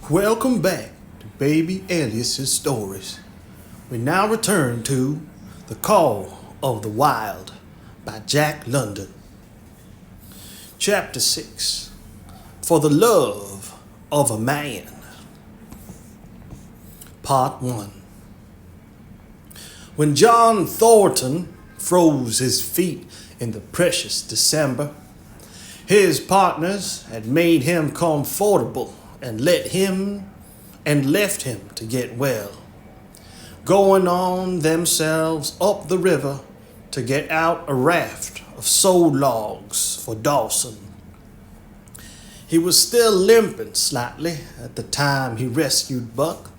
Welcome back to Baby Alias's stories. We now return to The Call of the Wild by Jack London. Chapter 6 For the Love of a Man. Part 1. When John Thornton froze his feet in the precious December, his partners had made him comfortable and left him to get well, going on themselves up the river to get out a raft of sewed logs for Dawson. He was still limping slightly at the time he rescued Buck,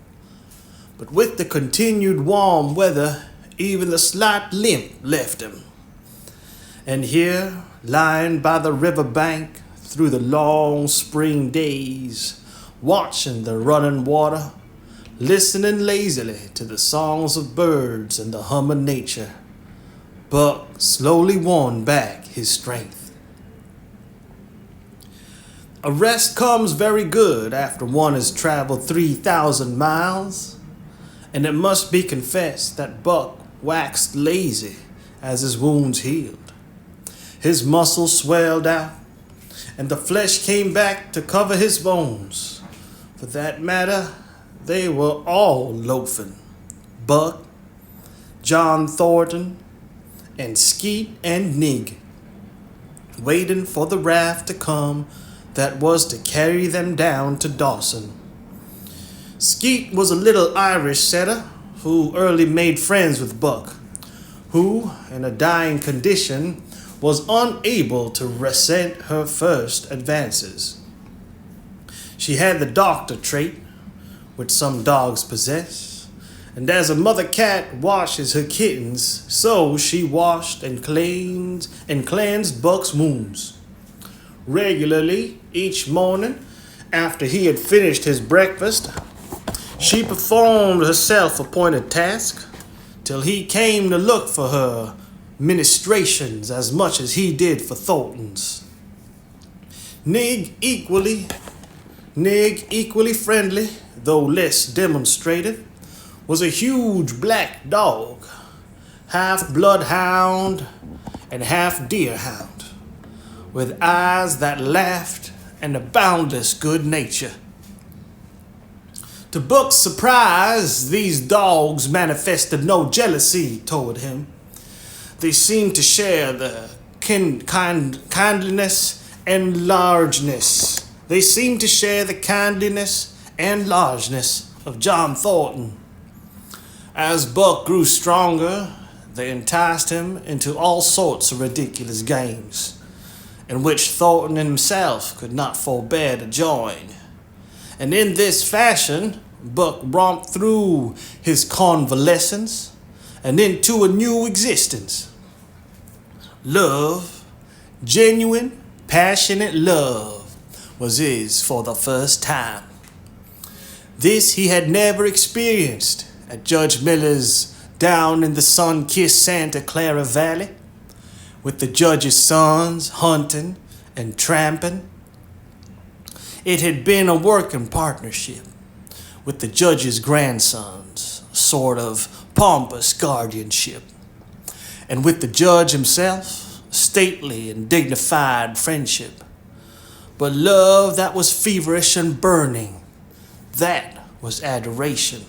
but with the continued warm weather, even the slight limp left him. And here, lying by the river bank through the long spring days, watching the running water, listening lazily to the songs of birds and the hum of nature, Buck slowly won back his strength. A rest comes very good after one has traveled 3,000 miles, and it must be confessed that Buck waxed lazy as his wounds healed. His muscles swelled out, and the flesh came back to cover his bones. For that matter, they were all loafing. Buck, John Thornton, and Skeet and Nig, waiting for the raft to come that was to carry them down to Dawson. Skeet was a little Irish setter who early made friends with Buck, who, in a dying condition, was unable to resent her first advances. She had the doctor trait, which some dogs possess, and as a mother cat washes her kittens, so she washed and cleansed Buck's wounds. Regularly, each morning, after he had finished his breakfast, she performed her self-appointed task till he came to look for her ministrations as much as he did for Thornton's. Nig equally friendly, though less demonstrative, was a huge black dog, half bloodhound and half deerhound, with eyes that laughed and a boundless good nature. To Buck's surprise, these dogs manifested no jealousy toward him. They seemed to share the kindliness and largeness. They seemed to share the kindliness and largeness of John Thornton. As Buck grew stronger, they enticed him into all sorts of ridiculous games, in which Thornton himself could not forbear to join. And in this fashion, Buck romped through his convalescence and into a new existence. Love, genuine, passionate love, was his for the first time. This he had never experienced at Judge Miller's down in the sun-kissed Santa Clara Valley, with the judge's sons hunting and tramping. It had been a working partnership with the judge's grandsons, a sort of pompous guardianship, and with the judge himself, stately and dignified friendship. But love that was feverish and burning, that was adoration,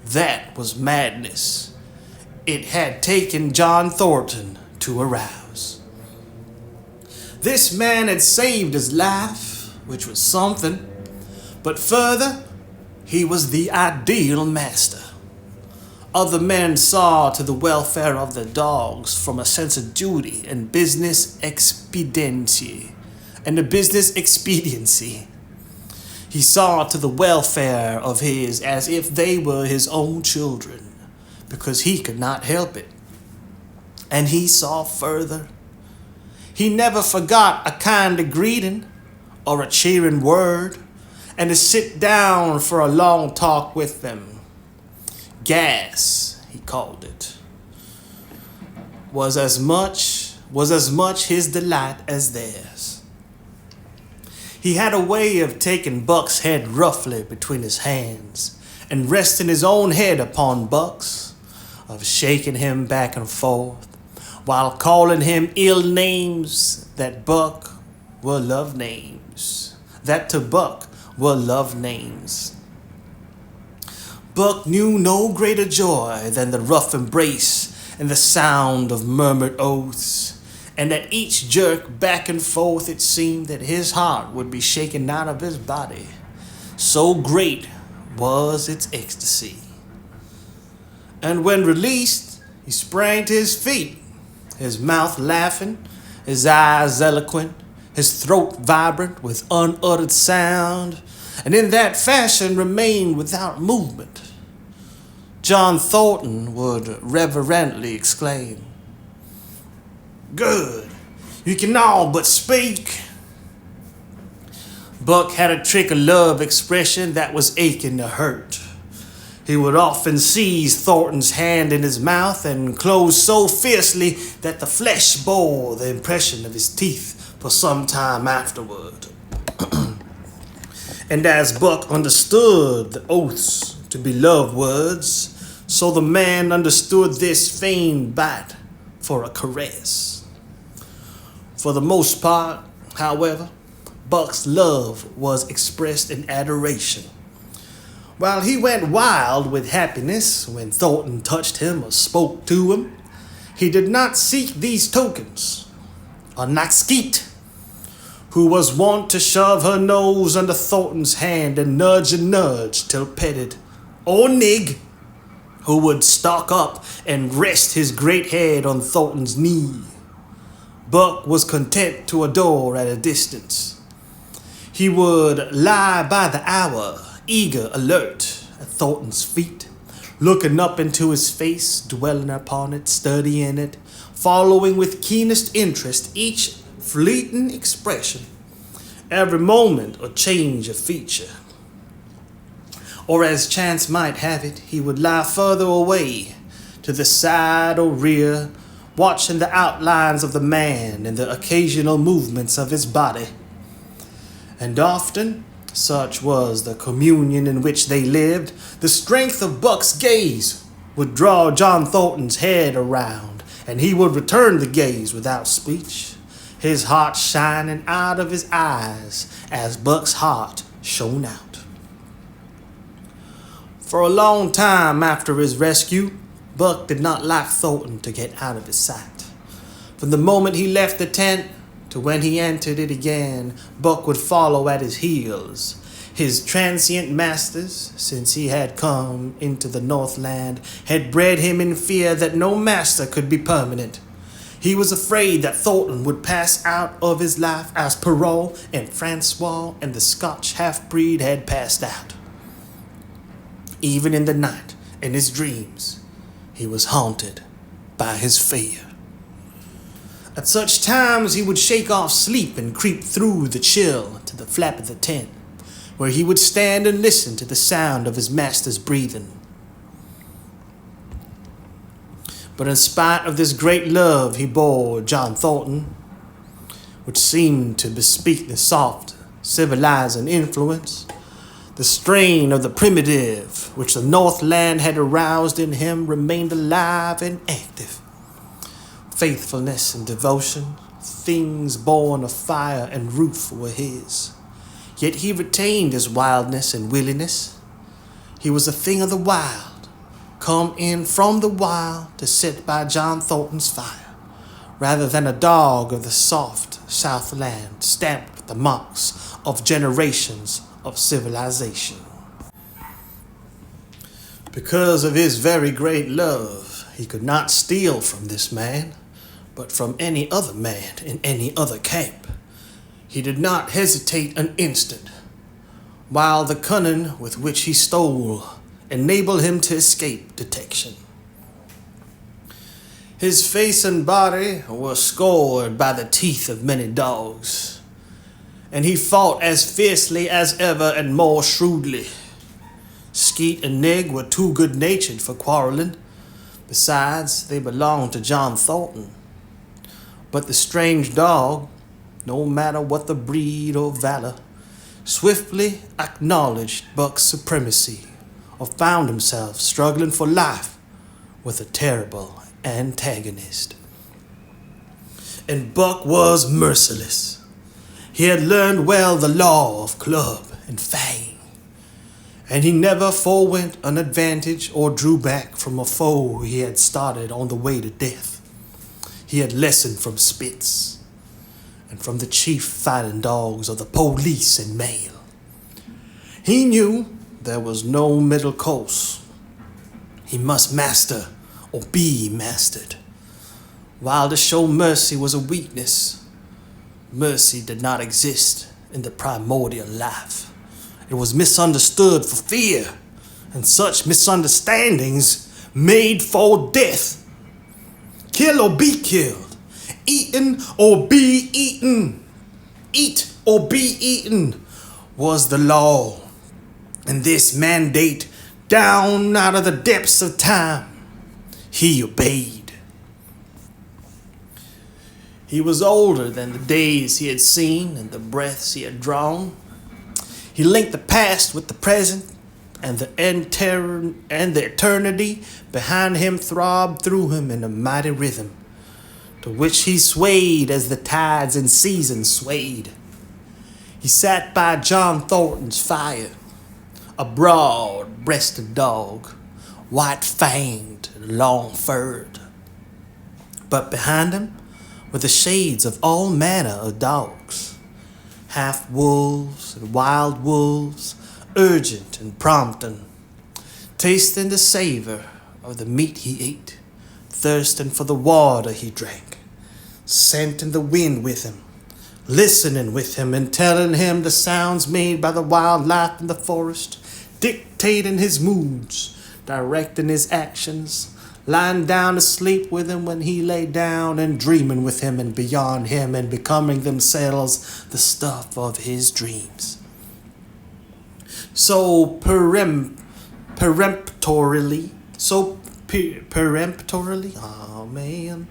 that was madness. It had taken John Thornton to arouse. This man had saved his life, which was something, but further, he was the ideal master. Other men saw to the welfare of their dogs from a sense of duty and business expediency. He saw to the welfare of his as if they were his own children, because he could not help it. And he saw further. He never forgot a kind greeting or a cheering word, and to sit down for a long talk with them. Gas, he called it, was as much his delight as theirs. He had a way of taking Buck's head roughly between his hands and resting his own head upon Buck's, of shaking him back and forth, while calling him ill names that Buck were love names, that to Buck were love names. Buck knew no greater joy than the rough embrace and the sound of murmured oaths, and at each jerk back and forth it seemed that his heart would be shaken out of his body. So great was its ecstasy. And when released, he sprang to his feet, his mouth laughing, his eyes eloquent, his throat vibrant with unuttered sound, and in that fashion remained without movement. John Thornton would reverently exclaim, "Good, you can all but speak." Buck had a trick of love expression that was aching to hurt. He would often seize Thornton's hand in his mouth and close so fiercely that the flesh bore the impression of his teeth for some time afterward. And as Buck understood the oaths to be love words, so the man understood this feigned bite for a caress. For the most part, however, Buck's love was expressed in adoration. While he went wild with happiness when Thornton touched him or spoke to him, he did not seek these tokens. Unlike Skeet, who was wont to shove her nose under Thornton's hand and nudge till petted, or Nig, who would stalk up and rest his great head on Thornton's knee, Buck was content to adore at a distance. He would lie by the hour, eager, alert, at Thornton's feet, looking up into his face, dwelling upon it, studying it, following with keenest interest each fleeting expression, every moment a change of feature. Or as chance might have it, he would lie further away, to the side or rear, watching the outlines of the man and the occasional movements of his body. And often, such was the communion in which they lived, the strength of Buck's gaze would draw John Thornton's head around, and he would return the gaze without speech, his heart shining out of his eyes as Buck's heart shone out. For a long time after his rescue, Buck did not like Thornton to get out of his sight. From the moment he left the tent to when he entered it again, Buck would follow at his heels. His transient masters, since he had come into the Northland, had bred him in fear that no master could be permanent. He was afraid that Thornton would pass out of his life as Perrault and Francois and the Scotch half-breed had passed out. Even in the night, in his dreams, he was haunted by his fear. At such times he would shake off sleep and creep through the chill to the flap of the tent, where he would stand and listen to the sound of his master's breathing. But in spite of this great love he bore John Thornton, which seemed to bespeak the soft, civilizing influence, the strain of the primitive which the Northland had aroused in him remained alive and active. Faithfulness and devotion, things born of fire and roof, were his. Yet he retained his wildness and williness. He was a thing of the wild, come in from the wild to sit by John Thornton's fire, rather than a dog of the soft Southland stamped with the marks of generations of civilization. Because of his very great love, he could not steal from this man, but from any other man in any other camp. He did not hesitate an instant, while the cunning with which he stole enabled him to escape detection. His face and body were scored by the teeth of many dogs, and he fought as fiercely as ever and more shrewdly. Skeet and Nig were too good-natured for quarreling. Besides, they belonged to John Thornton. But the strange dog, no matter what the breed or valor, swiftly acknowledged Buck's supremacy, or found himself struggling for life with a terrible antagonist. And Buck was merciless. He had learned well the law of club and fang, and he never forewent an advantage or drew back from a foe he had started on the way to death. He had lessoned from Spitz and from the chief fighting dogs of the police and mail. He knew there was no middle course. He must master or be mastered. While to show mercy was a weakness, mercy did not exist in the primordial life. It was misunderstood for fear, and such misunderstandings made for death. Kill or be killed, eaten or be eaten, eat or be eaten was the law. And this mandate, down out of the depths of time, he obeyed. He was older than the days he had seen and the breaths he had drawn. He linked the past with the present, and the eternity behind him throbbed through him in a mighty rhythm, to which he swayed as the tides and seasons swayed. He sat by John Thornton's fire, a broad-breasted dog, white-fanged and long-furred. But behind him were the shades of all manner of dogs, half-wolves and wild wolves, urgent and prompting, tasting the savor of the meat he ate, thirsting for the water he drank, scenting the wind with him, listening with him and telling him the sounds made by the wildlife in the forest, dictating his moods, directing his actions, lying down to sleep with him when he lay down, and dreaming with him and beyond him, and becoming themselves the stuff of his dreams. So peremptorily, oh man,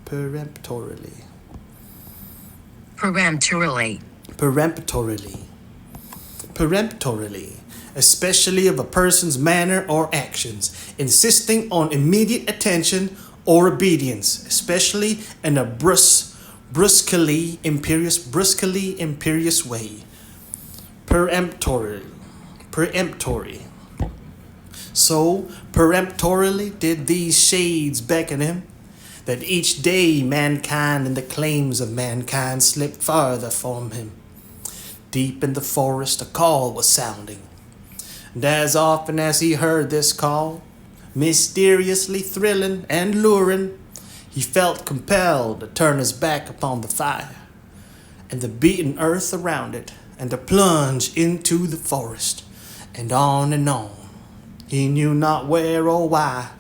peremptorily, especially of a person's manner or actions, insisting on immediate attention or obedience, especially in a brusquely imperious way. Peremptory. So peremptorily did these shades beckon him, that each day mankind and the claims of mankind slipped farther from him. Deep in the forest a call was sounding, and as often as he heard this call, mysteriously thrilling and luring, he felt compelled to turn his back upon the fire and the beaten earth around it, and to plunge into the forest, and on and on. He knew not where or why,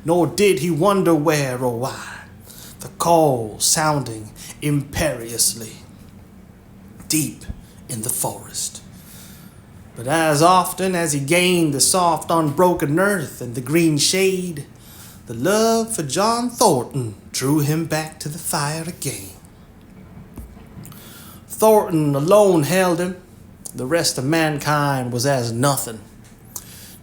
nor did he wonder where or why, the call sounding imperiously deep in the forest. But as often as he gained the soft unbroken earth and the green shade, the love for John Thornton drew him back to the fire again. Thornton alone held him. The rest of mankind was as nothing.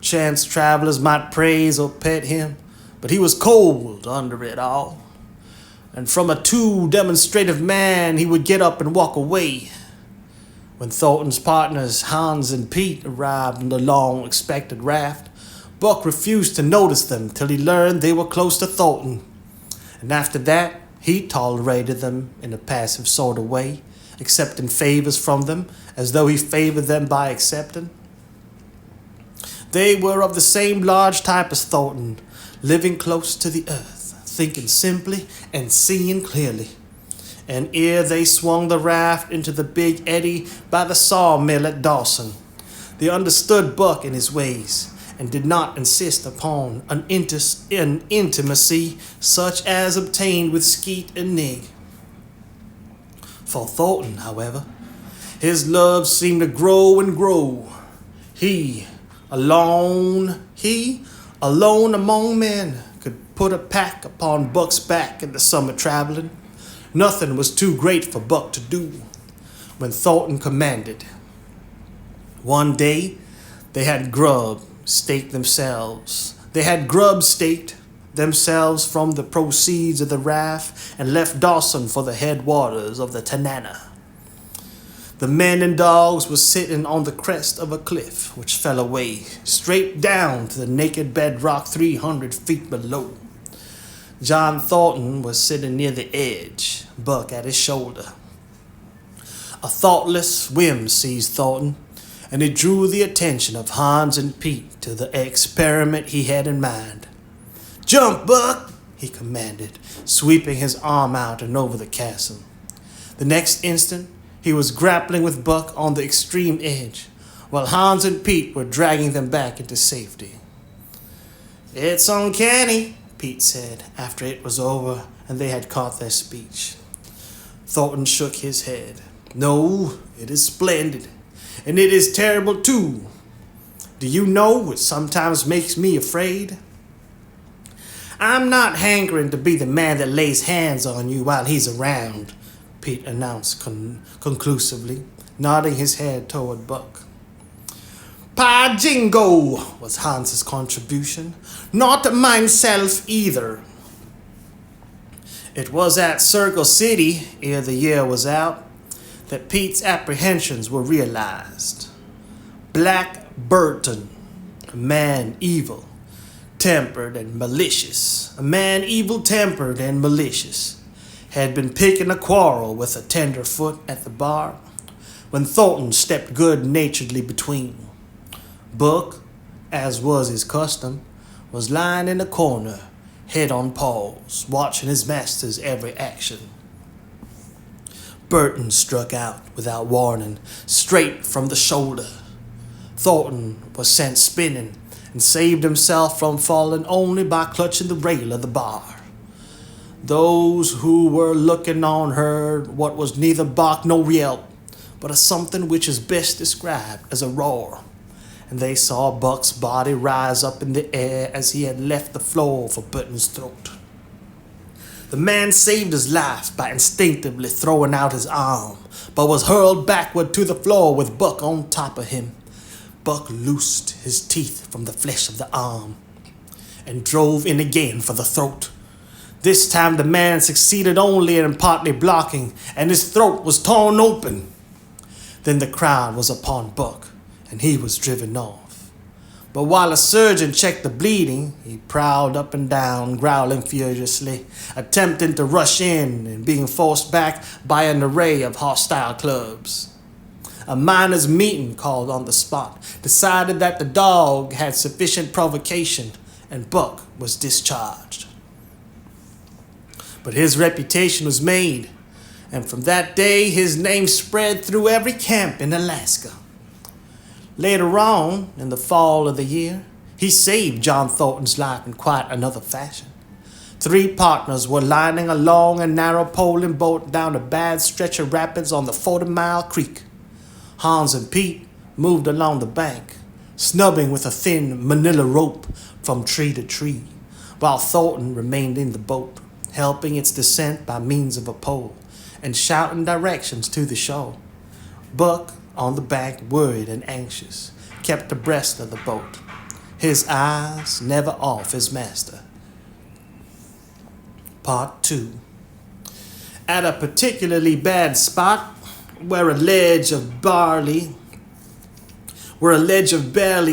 Chance travelers might praise or pet him, but he was cold under it all. And from a too demonstrative man, he would get up and walk away. When Thornton's partners, Hans and Pete, arrived on the long-expected raft, Buck refused to notice them till he learned they were close to Thornton. And after that, he tolerated them in a passive sort of way, accepting favors from them as though he favored them by accepting. They were of the same large type as Thornton, living close to the earth, thinking simply and seeing clearly. And ere they swung the raft into the big eddy by the sawmill at Dawson, they understood Buck and his ways, and did not insist upon an intimacy such as obtained with Skeet and Nig. For Thornton, however, his love seemed to grow and grow. He, alone among men, could put a pack upon Buck's back in the summer traveling. Nothing was too great for Buck to do. when Thornton commanded. One day, they had grub staked themselves. They had grub staked themselves from the proceeds of the raft and left Dawson for the headwaters of the Tanana. The men and dogs were sitting on the crest of a cliff which fell away straight down to the naked bedrock 300 feet below. John Thornton was sitting near the edge, Buck at his shoulder. A thoughtless whim seized Thornton, and it drew the attention of Hans and Pete to the experiment he had in mind. "Jump, Buck!" he commanded, sweeping his arm out and over the chasm. The next instant, he was grappling with Buck on the extreme edge, while Hans and Pete were dragging them back into safety. "It's uncanny," Pete said, after it was over and they had caught their speech. Thornton shook his head. "No, it is splendid, and it is terrible too. Do you know, it sometimes makes me afraid. I'm not hankering to be the man that lays hands on you while he's around," Pete announced conclusively, nodding his head toward Buck. "Pa jingo," was Hans's contribution. "Not myself either." It was at Circle City, ere the year was out, that Pete's apprehensions were realized. Black Burton, a man evil-tempered and malicious, had been picking a quarrel with a tenderfoot at the bar when Thornton stepped good-naturedly between. Buck, as was his custom, was lying in a corner, head on paws, watching his master's every action. Burton struck out without warning, straight from the shoulder. Thornton was sent spinning and saved himself from falling only by clutching the rail of the bar. Those who were looking on heard what was neither bark nor yelp, but a something which is best described as a roar, and they saw Buck's body rise up in the air as he had left the floor for Burton's throat. The man saved his life by instinctively throwing out his arm, but was hurled backward to the floor with Buck on top of him. Buck loosed his teeth from the flesh of the arm and drove in again for the throat. This time the man succeeded only in partly blocking, and his throat was torn open. Then the crowd was upon Buck, and he was driven off. But while a surgeon checked the bleeding, he prowled up and down, growling furiously, attempting to rush in and being forced back by an array of hostile clubs. A miners' meeting called on the spot decided that the dog had sufficient provocation and Buck was discharged. But his reputation was made, and from that day his name spread through every camp in Alaska. Later on, in the fall of the year, he saved John Thornton's life in quite another fashion. 3 partners were lining a long and narrow poling boat down a bad stretch of rapids on the 40-mile creek. Hans and Pete moved along the bank, snubbing with a thin manila rope from tree to tree, while Thornton remained in the boat, helping its descent by means of a pole and shouting directions to the shore. Buck, on the bank, worried and anxious, kept abreast of the boat, his eyes never off his master. Part 2. At a particularly bad spot, where a ledge of barely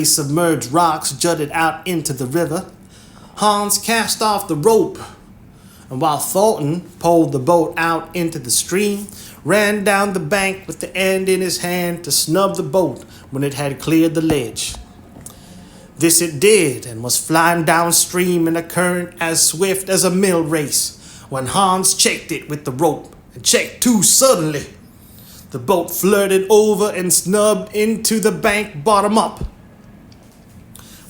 submerged rocks jutted out into the river, Hans cast off the rope, and while Thornton pulled the boat out into the stream, ran down the bank with the end in his hand to snub the boat when it had cleared the ledge. This it did, and was flying downstream in a current as swift as a mill race, when Hans checked it with the rope, and checked too suddenly. The boat flirted over and snubbed into the bank bottom up,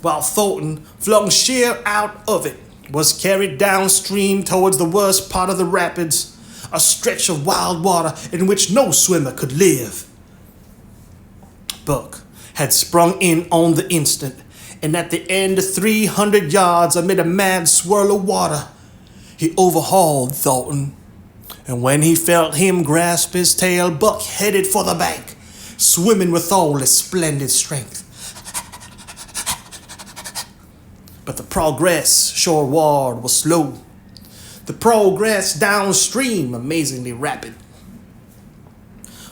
while Thornton, flung sheer out of it, was carried downstream towards the worst part of the rapids, a stretch of wild water in which no swimmer could live. Buck had sprung in on the instant, and at the end of 300 yards amid a mad swirl of water, he overhauled Thornton. And when he felt him grasp his tail, Buck headed for the bank, swimming with all his splendid strength. But the progress shoreward was slow. The progress downstream amazingly rapid.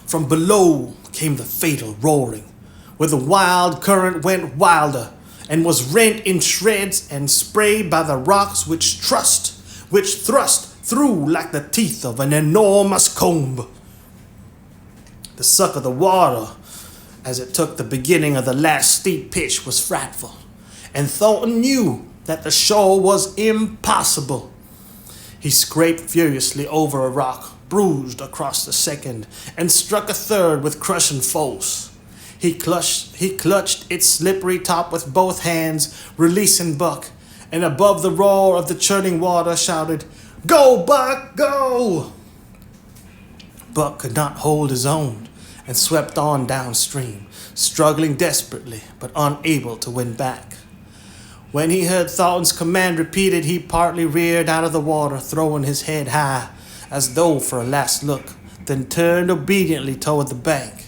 From below came the fatal roaring, where the wild current went wilder and was rent in shreds and sprayed by the rocks which thrust through like the teeth of an enormous comb. The suck of the water, as it took the beginning of the last steep pitch, was frightful, and Thornton knew that the shore was impossible. He scraped furiously over a rock, bruised across the second, and struck a third with crushing force. He clutched its slippery top with both hands, releasing Buck, and above the roar of the churning water shouted, "Go, Buck, go!" Buck could not hold his own and swept on downstream, struggling desperately but unable to win back. When he heard Thornton's command repeated, he partly reared out of the water, throwing his head high as though for a last look, then turned obediently toward the bank.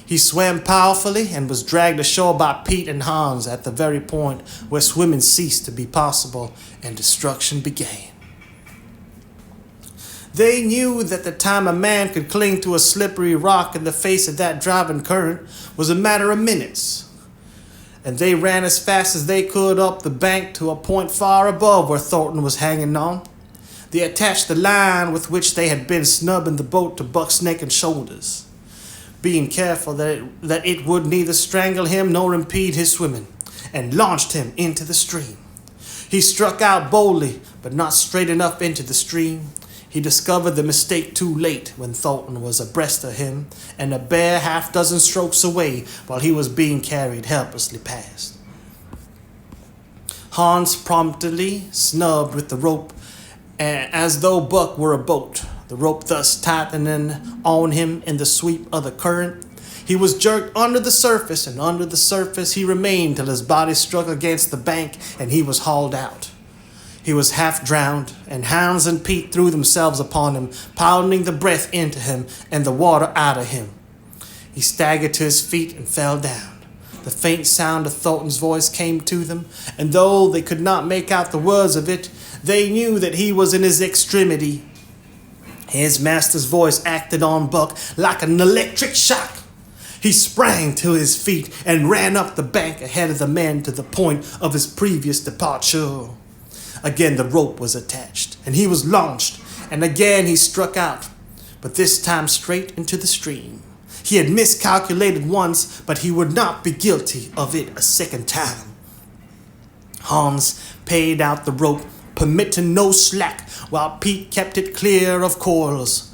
He swam powerfully and was dragged ashore by Pete and Hans at the very point where swimming ceased to be possible and destruction began. They knew that the time a man could cling to a slippery rock in the face of that driving current was a matter of minutes, and they ran as fast as they could up the bank to a point far above where Thornton was hanging on. They attached the line with which they had been snubbing the boat to Buck's neck and shoulders, being careful that it would neither strangle him nor impede his swimming, and launched him into the stream. He struck out boldly, but not straight enough into the stream. He discovered the mistake too late when Thornton was abreast of him and a bare half-dozen strokes away while he was being carried helplessly past. Hans promptly snubbed with the rope as though Buck were a boat, the rope thus tightening on him in the sweep of the current. He was jerked under the surface, and under the surface he remained till his body struck against the bank and he was hauled out. He was half drowned, and Hans and Pete threw themselves upon him, pounding the breath into him and the water out of him. He staggered to his feet and fell down. The faint sound of Thornton's voice came to them, and though they could not make out the words of it, they knew that he was in his extremity. His master's voice acted on Buck like an electric shock. He sprang to his feet and ran up the bank ahead of the men to the point of his previous departure. Again the rope was attached, and he was launched, and again he struck out, but this time straight into the stream. He had miscalculated once, but he would not be guilty of it a second time. Hans paid out the rope, permitting no slack, while Pete kept it clear of coils.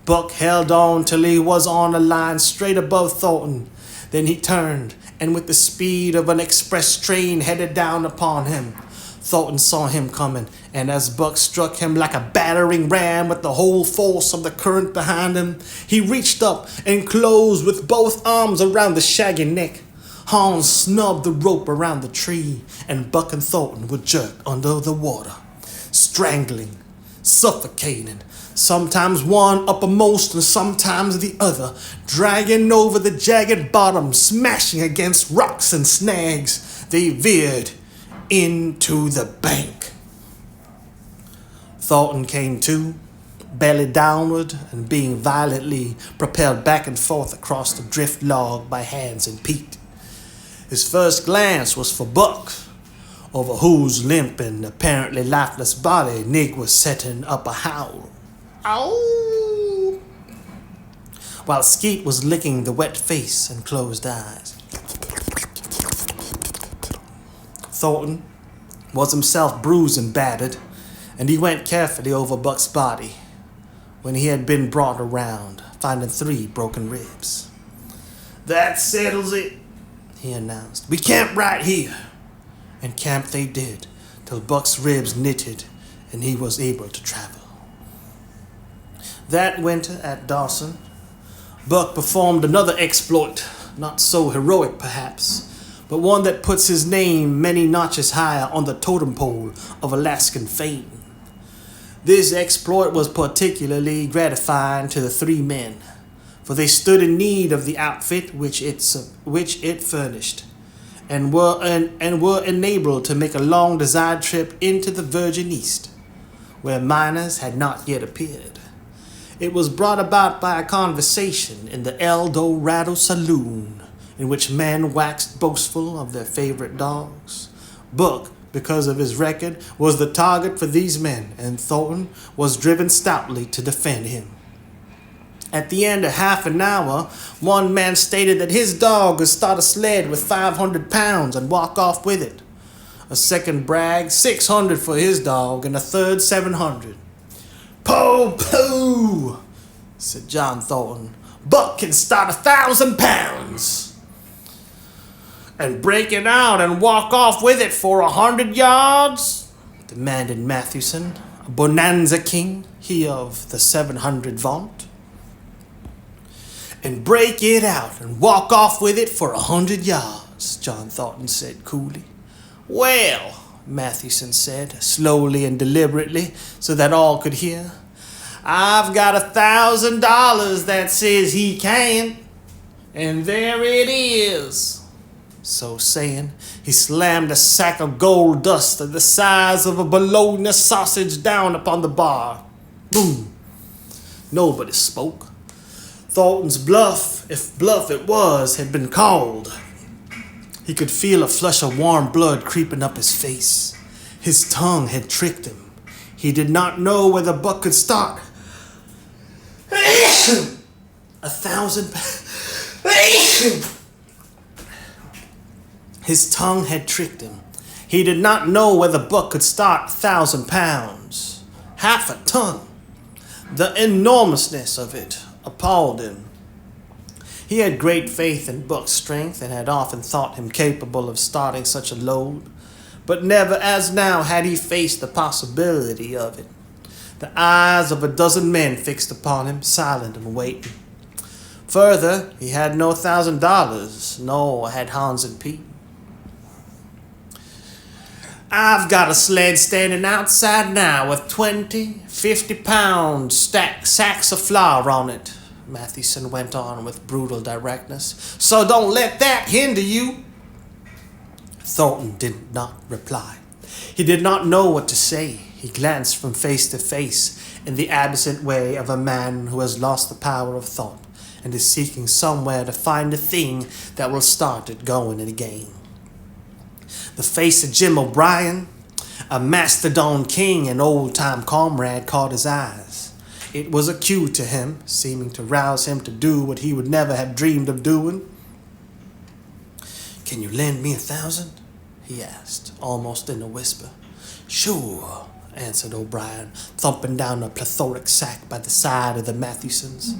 Buck held on till he was on a line straight above Thornton. Then he turned, and with the speed of an express train headed down upon him. Thornton saw him coming, and as Buck struck him like a battering ram with the whole force of the current behind him, he reached up and closed with both arms around the shaggy neck. Hans snubbed the rope around the tree, and Buck and Thornton were jerked under the water, strangling, suffocating, sometimes one uppermost and sometimes the other, dragging over the jagged bottom, smashing against rocks and snags. They veered into the bank. Thornton came to, belly downward, and being violently propelled back and forth across the drift log by Hans and Pete. His first glance was for Buck, over whose limp and apparently lifeless body Nick was setting up a howl. Ow! While Skeet was licking the wet face and closed eyes. Thornton was himself bruised and battered, and he went carefully over Buck's body when he had been brought around, finding 3 broken ribs. "That settles it," he announced. "We camp right here." And camp they did, till Buck's ribs knitted and he was able to travel. That winter at Dawson, Buck performed another exploit, not so heroic perhaps, but one that puts his name many notches higher on the totem pole of Alaskan fame. This exploit was particularly gratifying to the three men, for they stood in need of the outfit which it furnished, and were enabled to make a long-desired trip into the Virgin East, where miners had not yet appeared. It was brought about by a conversation in the El Dorado saloon, in which men waxed boastful of their favorite dogs. Buck, because of his record, was the target for these men, and Thornton was driven stoutly to defend him. At the end of half an hour, one man stated that his dog would start a sled with 500 pounds and walk off with it. A second bragged 600 for his dog, and a third 700. "Pooh, pooh," said John Thornton. "Buck can start 1,000 pounds. "And break it out and walk off with it for 100 yards?" demanded Mathewson, a bonanza king, he of the 700 vaunt. "And break it out and walk off with it for 100 yards, John Thornton said coolly. "Well," Mathewson said, slowly and deliberately, so that all could hear, "I've got $1,000 that says he can, and there it is." So saying, he slammed a sack of gold dust the size of a bologna sausage down upon the bar. Boom! Nobody spoke. Thornton's bluff, if bluff it was, had been called. He could feel a flush of warm blood creeping up his face. His tongue had tricked him. He did not know whether Buck could start. 1,000. His tongue had tricked him. He did not know whether Buck could start 1,000 pounds. Half a ton. The enormousness of it appalled him. He had great faith in Buck's strength and had often thought him capable of starting such a load, but never as now had he faced the possibility of it. The eyes of a dozen men fixed upon him, silent and waiting. Further, he had no $1,000, nor had Hans and Pete. "I've got a sled standing outside now with 20, 50-pound sacks of flour on it," Mathewson went on with brutal directness. "So don't let that hinder you." Thornton did not reply. He did not know what to say. He glanced from face to face in the absent way of a man who has lost the power of thought and is seeking somewhere to find a thing that will start it going again. The face of Jim O'Brien, a mastodon king and old-time comrade, caught his eyes. It was a cue to him, seeming to rouse him to do what he would never have dreamed of doing. "Can you lend me 1,000?" he asked, almost in a whisper. "Sure," answered O'Brien, thumping down a plethoric sack by the side of the Mathewsons.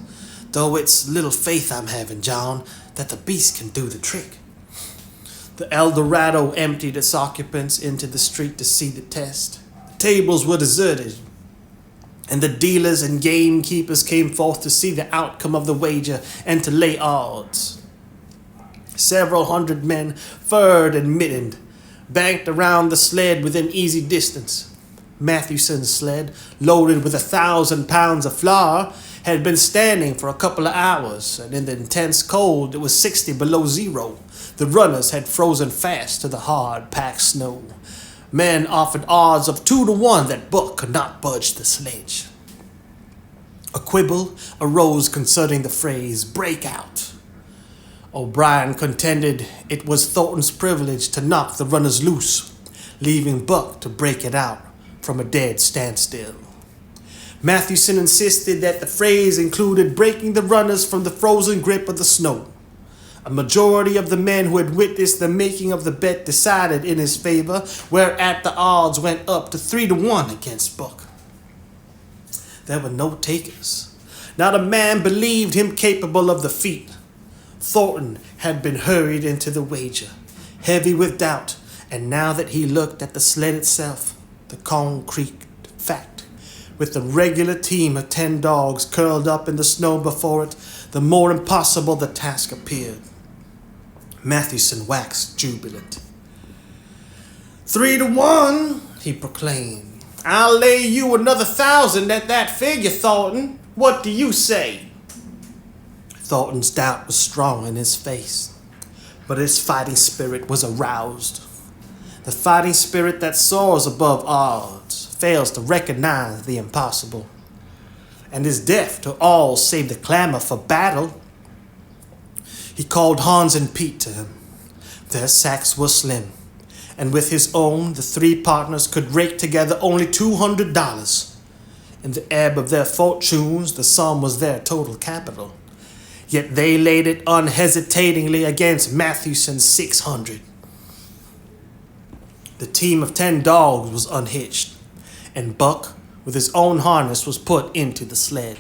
"Though it's little faith I'm having, John, that the beast can do the trick." The El Dorado emptied its occupants into the street to see the test. The tables were deserted, and the dealers and gamekeepers came forth to see the outcome of the wager and to lay odds. Several hundred men, furred and mittened, banked around the sled within easy distance. Mathewson's sled, loaded with 1,000 pounds of flour, had been standing for a couple of hours, and in the intense cold it was 60 below zero. The runners had frozen fast to the hard, packed snow. Men offered odds of 2 to 1 that Buck could not budge the sledge. A quibble arose concerning the phrase, "break out." O'Brien contended it was Thornton's privilege to knock the runners loose, leaving Buck to break it out from a dead standstill. Mathewson insisted that the phrase included breaking the runners from the frozen grip of the snow. A majority of the men who had witnessed the making of the bet decided in his favor, whereat the odds went up to 3 to 1 against Buck. There were no takers. Not a man believed him capable of the feat. Thornton had been hurried into the wager, heavy with doubt, and now that he looked at the sled itself, the concrete fact, with the regular team of 10 dogs curled up in the snow before it, the more impossible the task appeared. Mathewson waxed jubilant. 3 to 1, he proclaimed. I'll lay you another 1,000 at that figure, Thornton. What do you say? Thornton's doubt was strong in his face, but his fighting spirit was aroused. The fighting spirit that soars above odds fails to recognize the impossible, and is deaf to all save the clamor for battle. He called Hans and Pete to him. Their sacks were slim, and with his own, the three partners could rake together only $200. In the ebb of their fortunes, the sum was their total capital. Yet they laid it unhesitatingly against Matthewson's 600. The team of 10 dogs was unhitched, and Buck, with his own harness, was put into the sled.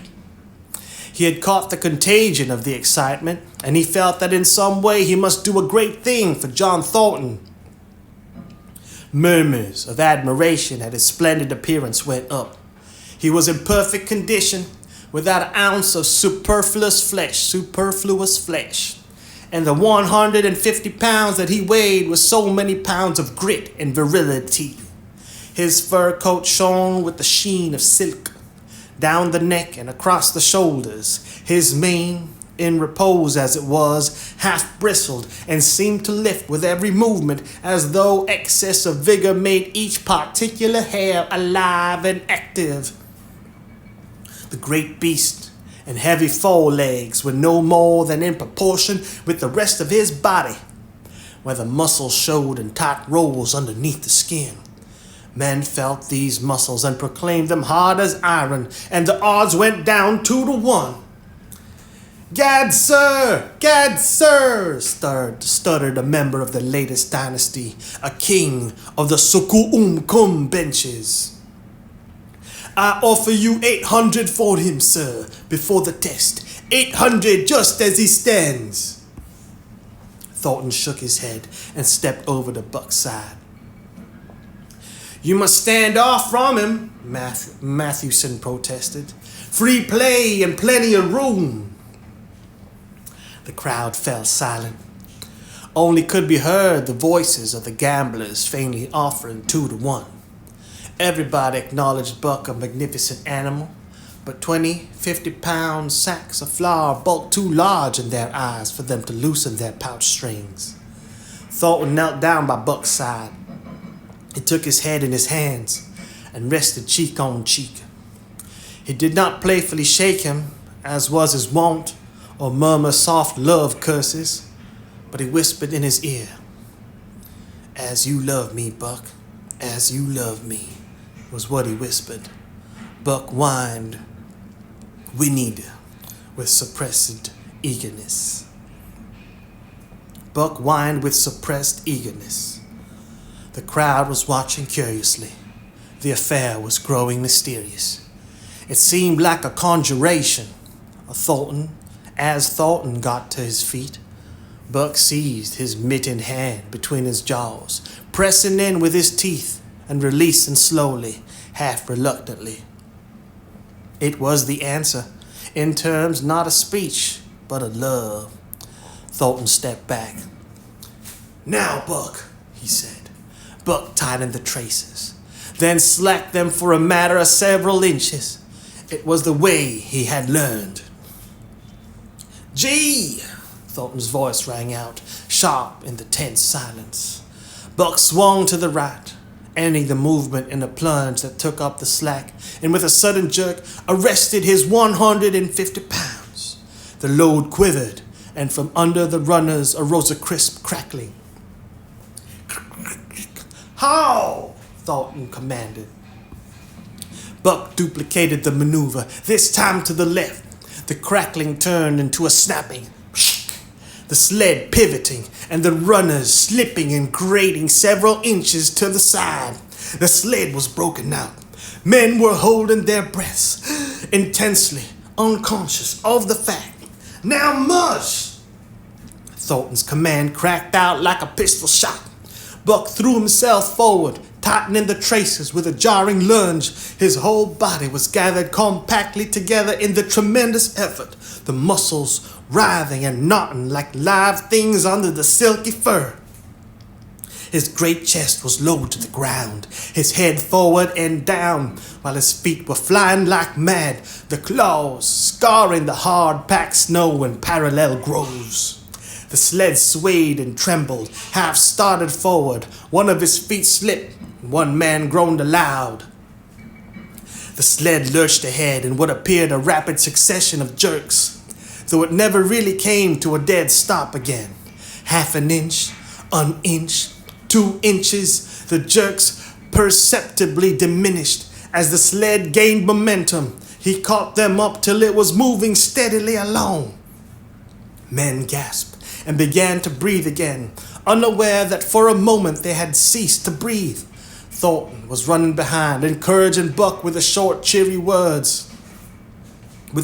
He had caught the contagion of the excitement, and he felt that in some way he must do a great thing for John Thornton. Murmurs of admiration at his splendid appearance went up. He was in perfect condition, without an ounce of superfluous flesh, and the 150 pounds that he weighed was so many pounds of grit and virility. His fur coat shone with the sheen of silk. Down the neck and across the shoulders, his mane, in repose as it was, half bristled and seemed to lift with every movement as though excess of vigor made each particular hair alive and active. The great beast and heavy forelegs were no more than in proportion with the rest of his body, where the muscles showed in tight rolls underneath the skin. Men felt these muscles and proclaimed them hard as iron, and the odds went down 2-1. Gad, sir! Gad, sir! stuttered a member of the latest dynasty, a king of the Suku benches. I offer you 800 for him, sir, before the test. 800 just as he stands. Thornton shook his head and stepped over to Buck's side. You must stand off from him, Matthewson protested. Free play and plenty of room. The crowd fell silent. Only could be heard the voices of the gamblers faintly offering 2-1. Everybody acknowledged Buck a magnificent animal, but 20, 50-pound sacks of flour bulked too large in their eyes for them to loosen their pouch strings. Thornton knelt down by Buck's side. He took his head in his hands and rested cheek on cheek. He did not playfully shake him, as was his wont, or murmur soft love curses, but he whispered in his ear, "As you love me, Buck, as you love me," was what he whispered. Buck whined with suppressed eagerness. Buck whined with suppressed eagerness. The crowd was watching curiously. The affair was growing mysterious. It seemed like a conjuration. As Thornton got to his feet, Buck seized his mittened hand between his jaws, pressing in with his teeth and releasing slowly, half reluctantly. It was the answer, in terms not of speech, but of love. Thornton stepped back. "Now, Buck," he said. Buck tightened the traces, then slacked them for a matter of several inches. It was the way he had learned. "Gee!" Thornton's voice rang out, sharp in the tense silence. Buck swung to the right, ending the movement in a plunge that took up the slack, and with a sudden jerk, arrested his 150 pounds. The load quivered, and from under the runners arose a crisp crackling. "How?" Thornton commanded. Buck duplicated the maneuver, this time to the left. The crackling turned into a snapping, the sled pivoting, and the runners slipping and grating several inches to the side. The sled was broken out. Men were holding their breaths, intensely unconscious of the fact. "Now mush!" Thornton's command cracked out like a pistol shot. Buck threw himself forward, tightening the traces with a jarring lunge. His whole body was gathered compactly together in the tremendous effort, the muscles writhing and knotting like live things under the silky fur. His great chest was low to the ground, his head forward and down, while his feet were flying like mad, the claws scarring the hard-packed snow in parallel groves. The sled swayed and trembled, half started forward. One of his feet slipped, and one man groaned aloud. The sled lurched ahead in what appeared a rapid succession of jerks, though it never really came to a dead stop again. Half an inch, 2 inches, the jerks perceptibly diminished. As the sled gained momentum, he caught them up till it was moving steadily along. Men gasped and began to breathe again, unaware that for a moment they had ceased to breathe. Thornton was running behind, encouraging Buck with short, cheery words. The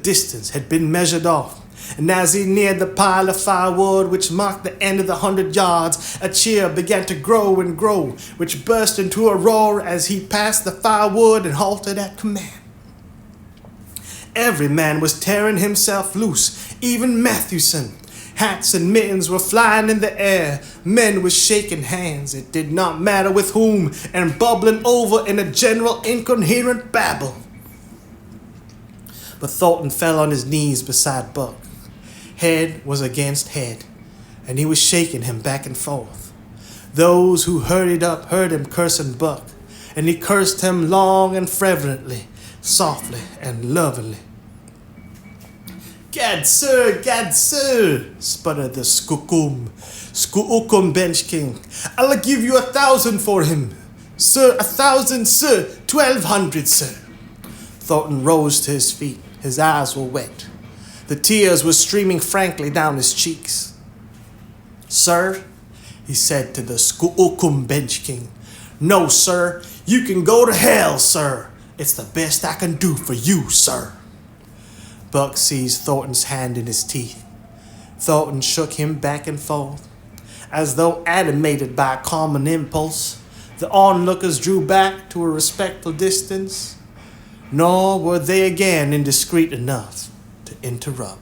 distance had been measured off, and as he neared the pile of firewood which marked the end of the 100 yards, a cheer began to grow and grow, which burst into a roar as he passed the firewood and halted at command. Every man was tearing himself loose, even Matthewson. Hats and mittens were flying in the air. Men were shaking hands, it did not matter with whom, and bubbling over in a general incoherent babble. But Thornton fell on his knees beside Buck. Head was against head, and he was shaking him back and forth. Those who hurried up heard him cursing Buck, and he cursed him long and fervently, softly and lovingly. Gad, sir, sputtered the Skookum bench king. I'll give you 1,000 for him. Sir, 1,000, sir, 1,200, sir. Thornton rose to his feet. His eyes were wet. The tears were streaming frankly down his cheeks. Sir, he said to the Skookum bench king. No, sir, you can go to hell, sir. It's the best I can do for you, sir. Buck seized Thornton's hand in his teeth. Thornton shook him back and forth. As though animated by a common impulse, the onlookers drew back to a respectful distance, nor were they again indiscreet enough to interrupt.